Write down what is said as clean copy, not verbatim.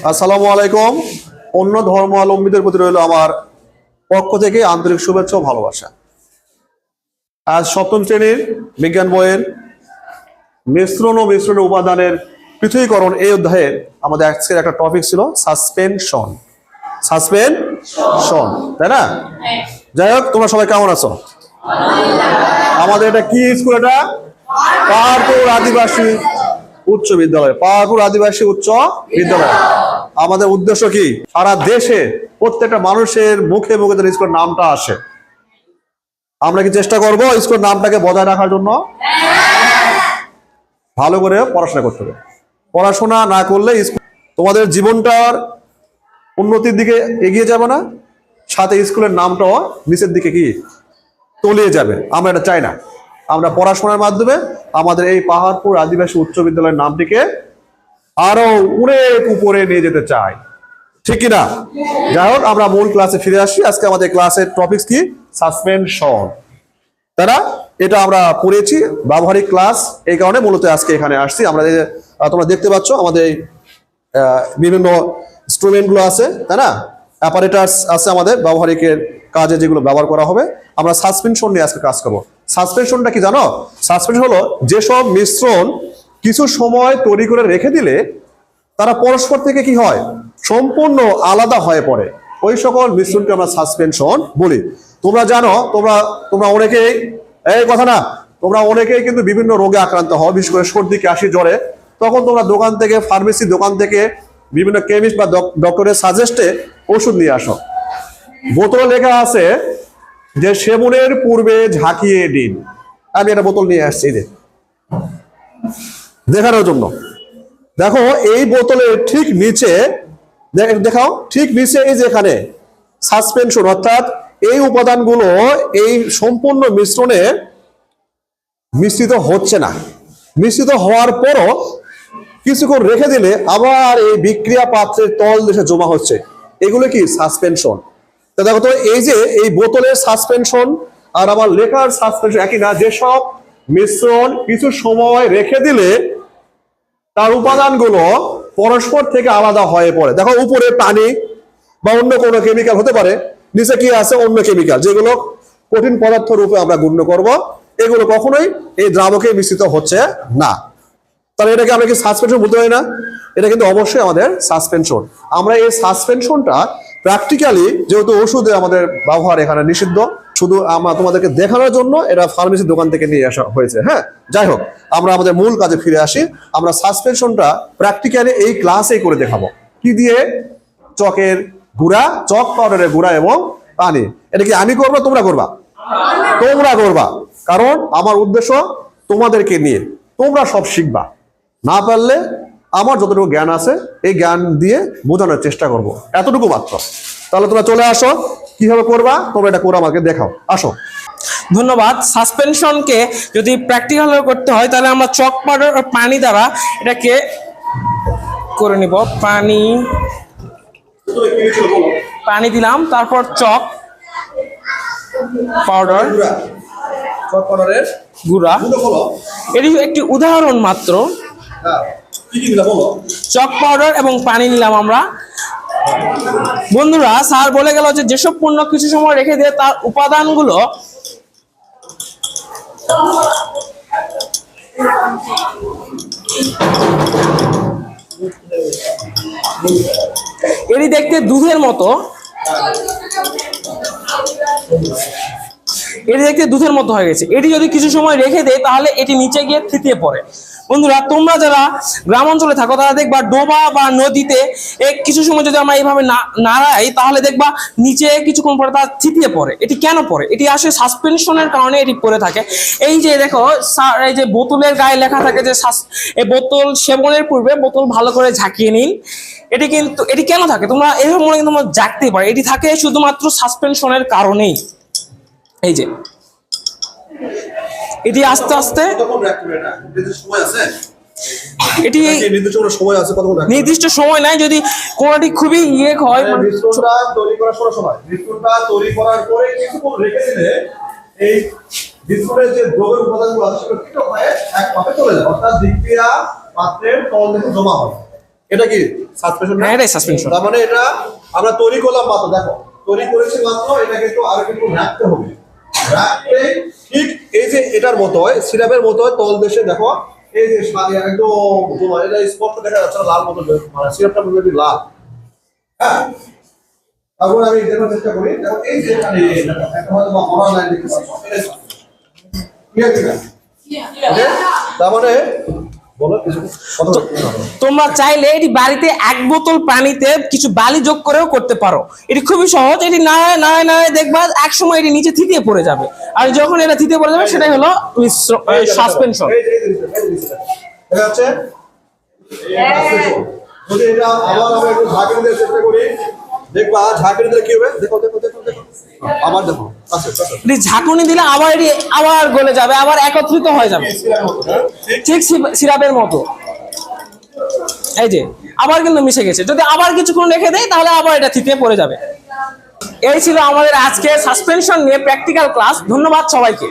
আসসালামু আলাইকুম। অন্য ধর্মাবলম্বীদের প্রতি রইল আমার পক্ষ থেকে আন্তরিক শুভেচ্ছা ও ভালোবাসা। আজ সপ্তম শ্রেণীর বিজ্ঞান বইয়ের মিশ্রণ ও মিশ্রণের উপাদানের পৃথকীকরণ এই অধ্যায়ের আমাদের আজকের একটা টপিক ছিল সাসপেনশন। সাসপেনশন, তাই না? যাই হোক, তোমরা সবাই কেমন আছো? আমাদের এটা কি স্কুল? এটা পাহাড়পুর আদিবাসী উচ্চ বিদ্যালয়। পাহাড়পুর আদিবাসী উচ্চ বিদ্যালয়। আমাদের উদ্দেশ্য কি? সারা দেশে প্রত্যেকটা মানুষের মুখে মুখে যেন স্কুলের নামটা আসে। আমরা কি চেষ্টা করব স্কুলের নামটাকে বজায় রাখার জন্য? ভালো করে পড়াশোনা করতে হবে। পড়াশোনা না করলে তোমাদের জীবনটার উন্নতির দিকে এগিয়ে যাবে না, সাথে স্কুলের নামটাও নিচের দিকে কি তলিয়ে যাবে। আমরা এটা চাই না। আমরা পড়াশোনার মাধ্যমে আমাদের এই পাহাড়পুর আদিবাসী উচ্চ বিদ্যালয়ের নামটিকে আরো অনেক উপরে নিয়ে যেতে চাই, ঠিক কিনা? যাই হোক, আমরা মূল ক্লাসে ফিরে আসি। আজকে আমাদের ক্লাসের টপিক কি? সাসপেনশন। তারা এটা আমরা পড়েছি ব্যবহারিক ক্লাস, এই কারণে মূলত আজকে এখানে আসছি। আমরা তোমরা দেখতে পাচ্ছ আমাদের বিভিন্ন ইনস্ট্রুমেন্ট গুলো আছে, তাই না? অ্যাপারেটাস আছে আমাদের ব্যবহারিকের কাজে যেগুলো ব্যবহার করা হবে। আমরা সাসপেনশন নিয়ে আজকে কাজ করবো। সাসপেনশনটা কি জানো? সাসপেনশন হলো যেসব মিশ্রণ কিছু সময় তৈরি করে রেখে দিলে তারা পরস্পর থেকে কি হয়, সম্পূর্ণ আলাদা হয়ে পড়ে। ওই সকল মিশ্রণকে আমরা সাসপেনশন বলি। তোমরা জানো, তোমরা অনেকেই এই কথা না, তোমরা অনেকেই কিন্তু বিভিন্ন রোগে আক্রান্ত হও, বিশেষ করে সর্দি, কাশি, জ্বরে। তখন তোমরা দোকান থেকে, ফার্মেসি দোকান থেকে বিভিন্ন কেমিস্ট বা ডক্টরের সাজেস্টে ওষুধ নিয়ে আসো। বোতলে লেখা আছে যে সেবনের পূর্বে ঝাঁকিয়ে দিন। আমি একটা বোতল নিয়ে আসছি দেখানোর জন্য। দেখো, এই বোতলের ঠিক নিচে দেখাও, ঠিক নিচে এই যে এখানে সাসপেনশন, অর্থাৎ এই উপাদানগুলো এই সম্পূর্ণ মিশ্রণে মিশ্রিত হচ্ছে না। মিশ্রিত হওয়ার পরও কিছুক্ষণ রেখে দিলে আবার এই বিক্রিয়া পাত্রের তল দেশে জমা হচ্ছে। এগুলো কি? সাসপেনশন। তো দেখো তো, এই যে এই বোতলের সাসপেনশন আর আমার লেখার সাসপেনশন একই না। যেসব মিশ্রণ কিছু সময় রেখে দিলে তার উপাদানগুলো পরস্পর থেকে আলাদা হয়ে পড়ে। দেখো, উপরে পানি বা অন্য কোনো কেমিক্যাল হতে পারে, নিচে কি আছে? অন্য কেমিক্যাল, যেগুলো কঠিন পদার্থ রূপে আমরা গণ্য করব। এগুলো কখনোই এই দ্রাবকে মিশ্রিত হচ্ছে না। তাহলে এটাকে আমরা কি সাসপেনশন বলতে পারি না? এটা কিন্তু অবশ্যই আমাদের সাসপেনশন। আমরা এই সাসপেনশনটা প্র্যাকটিক্যালি, যেহেতু ওষুধে আমাদের ব্যবহার এখানে নিষিদ্ধ, শুধু আমরা তোমাদেরকে দেখানোর জন্য এটা ফার্মেসির দোকান থেকে নিয়ে আসা হয়েছে। হ্যাঁ, যাই হোক, আমরা আমাদের মূল কাজে ফিরে আসি। আমরা সাসপেনশনটা প্র্যাকটিক্যালি এই ক্লাসেই করে দেখাবো। কি দিয়ে? চকের গুঁড়া, চক পাউডারের গুঁড়া এবং পানি। এটা কি আমি করবো? তোমরা করবা? তোমরা করবা, কারণ আমার উদ্দেশ্য তোমাদেরকে নিয়ে তোমরা সব শিখবা। না পারলে আমার যতটুকু জ্ঞান আছে এই জ্ঞান দিয়ে বোঝানোর চেষ্টা করব, এতটুকু মাত্র। তাহলে তোমরা চলে আসো, কিভাবে করবা তোমরা এটা করে আমাকে দেখাও। আসো। ধন্যবাদ। সাসপেনশনকে যদি প্র্যাকটিক্যাল করতে হয় তাহলে আমরা চক পাউডার ও পানি দ্বারা এটাকে করে নিব। পানি দিলাম, তারপর চক পাউডারের গুঁড়া। এটি একটি উদাহরণ মাত্র। চক পাউডার এবং পানি নিলাম আমরা। বন্ধুরা, স্যার বলে গেল যে যেসব পণ্য কিছু সময় রেখে দিয়ে তার উপাদানগুলো এটি দেখতে দুধের মতো, হয়ে গেছে। এটি যদি কিছু সময় রেখে দেয় তাহলে এটি নিচে গিয়ে থিতিয়ে পড়ে। বন্ধুরা, তোমরা যারা গ্রাম অঞ্চলে থাকো তারা দেখবা ডোবা বা নদীতে কিছু সময় যদি আমরা এইভাবে নাড়াই তাহলে দেখবা নিচে কিছুক্ষণ পরে তা থিতিয়ে পড়ে। এটি কেন পড়ে? এটি আসলে সাসপেনশনের কারণে এটি পড়ে থাকে। এই যে দেখো, এই যে বোতলের গায়ে লেখা থাকে যে এই বোতল সেবনের পূর্বে বোতল ভালো করে ঝাঁকিয়ে নিন। এটি কেন থাকে? তোমরা এইভাবে মনে তোমরা জাগতেই পারে। এটি থাকে শুধুমাত্র সাসপেনশনের কারণেই। এই যে এটি আস্তে আস্তে এটি নির্দিষ্ট সময় নাই। যদি কোনটি খুবই ইয়ে হয়, তৈরি করার পরে কিছুক্ষণ রেখে দিলে এই বিস্কুটের যে দ্রবের উপাদানগুলো আছে সেগুলো পৃথক হয়ে এক পাত্রে চলে যায়, অর্থাৎ বিক্রিয়া পাত্রের তল দেখে জমা হয়। এটা কি সাসপেনশন? হ্যাঁ, এটাই সাসপেনশন। তার মানে এটা আমরা তৈরি করলাম মাত্র, দেখো তৈরি করেছি মাত্র, এটা কিন্তু আরো কিন্তু রাখতে হবে। রাখতে ঠিক এই যে এটার মতো হয়, সিরাপের মতো হয়, তল দেশে দেখো এই যে একদম তোমার এটা স্পষ্ট দেখা যাচ্ছে লাল মতো, মানে সিরাপটা পুরোপুরি লাল। হ্যাঁ, তারপর আমি দেখার চেষ্টা করি। দেখো এই যে এখানে একটা হয়তো বা বড় লাইন দেখতে পাচ্ছ, ঠিক আছে না? ওকে, তার মানে বলো কিছু কথা বলো। তোমরা চাইলে এটি বাড়িতে 1 বোতল পানিতে কিছু বালি যোগ করেও করতে পারো। এটি খুবই সহজ। এটি না দেখবা এক সময় এটি নিচে থিতিয়ে পড়ে যাবে, আর যখন এটা থিতিয়ে পড়ে যাবে সেটাই হলো সাসপেনশন। এই যে দেখা যাচ্ছে। যদি এটা আবার আমরা একটু ঝাঁকিয়ে দেওয়ার চেষ্টা করি, দেখবা ঝাঁকিয়ে দিলে কি হবে, দেখো দেখো দেখো দেখো, আবার দেখো আচ্ছা আচ্ছা এটি ঝাঁকুনি দিলে আবার এটি আবার গলে যাবে, আবার একত্রিত হয়ে যাবে, ঠিক সিরাপের মতো। এই যে আবার কিন্তু মিশে গেছে। যদি আবার কিছুক্ষণ রেখে দেয় তাহলে আবার এটা থিতিয়ে পড়ে যাবে। এই ছিল আমাদের আজকে সাসপেনশন নিয়ে প্র্যাকটিক্যাল ক্লাস। ধন্যবাদ সবাইকে।